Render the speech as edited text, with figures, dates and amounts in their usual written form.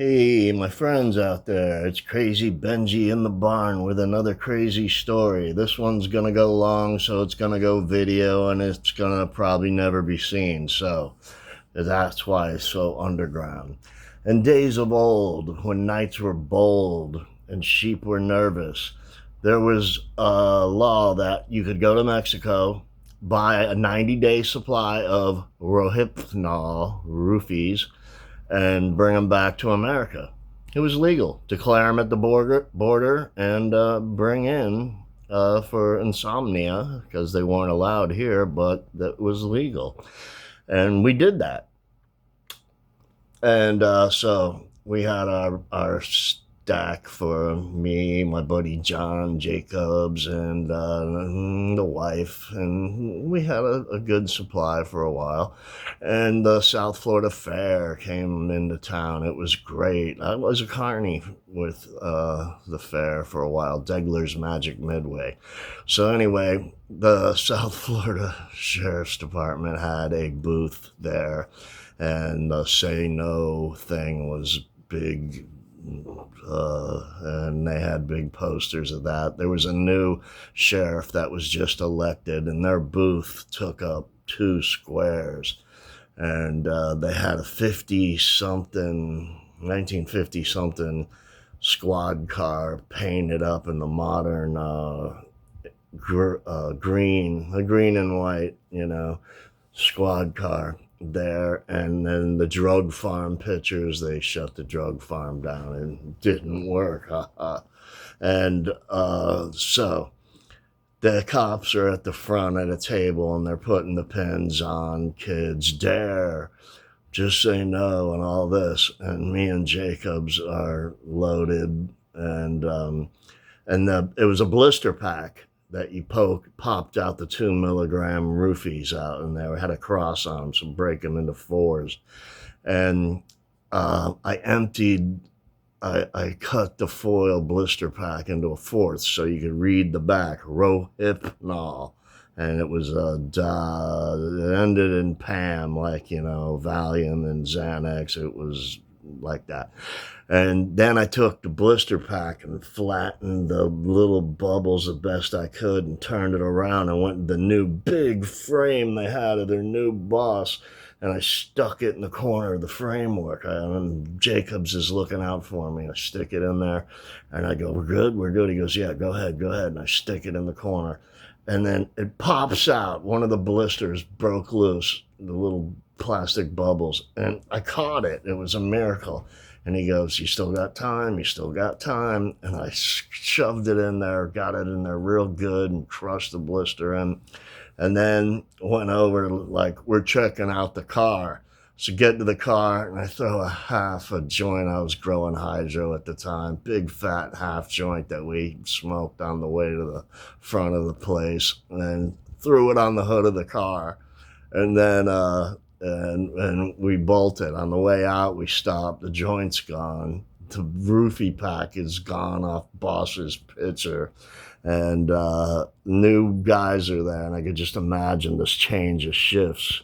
Hey, my friends out there, it's Crazy Benji in the barn with another crazy story. This one's gonna go long, so it's gonna go video and it's gonna probably never be seen. So that's why it's so underground. In days of old, when nights were bold and sheep were nervous, there was a law that you could go to Mexico, buy a 90-day supply of Rohypnol roofies, and bring them back to America. It was legal. Declare them at the border and bring in for insomnia because they weren't allowed here, but that was legal. And we did that. And so we had our stack for me, my buddy John Jacobs, and the wife. And we had a good supply for a while. And the South Florida Fair came into town. It was great. I was a carny with the fair for a while, Degler's Magic Midway. So anyway, the South Florida Sheriff's Department had a booth there, and the Say No thing was big, and they had big posters of that. There was a new sheriff that was just elected, and their booth took up 2 squares, and they had a 1950 something squad car painted up in the modern green and white, squad car there. And then the drug farm pictures, they shut the drug farm down and it didn't work. And so the cops are at the front at a table and they're putting the pins on kids dare, just say no, and all this. And me and Jacobs are loaded, and it was a blister pack that you popped out the 2 milligram roofies out, and they had a cross on them, so break them into fours. And I cut the foil blister pack into a fourth so you could read the back, Rohypnol. And it was it ended in Pam, like, Valium and Xanax. It was like that. And then I took the blister pack and flattened the little bubbles the best I could and turned it around and went to the new big frame they had of their new boss, and I stuck it in the corner of the framework. And Jacobs is looking out for me. I stick it in there and I go, we're good, we're good. He goes, yeah, go ahead. And I stick it in the corner. And then it pops out. One of the blisters broke loose, the little plastic bubbles, and I caught it. It was a miracle. And he goes, you still got time? You still got time? And I shoved it in there, got it in there real good, and crushed the blister in. And then went over, like, we're checking out the car. So get to the car, and I throw a half a joint. I was growing hydro at the time, big fat half joint that we smoked on the way to the front of the place, and threw it on the hood of the car. And then and we bolted. On the way out, we stopped. The joint's gone. The roofie pack is gone off Boss's pitcher. And new guys are there, and I could just imagine this change of shifts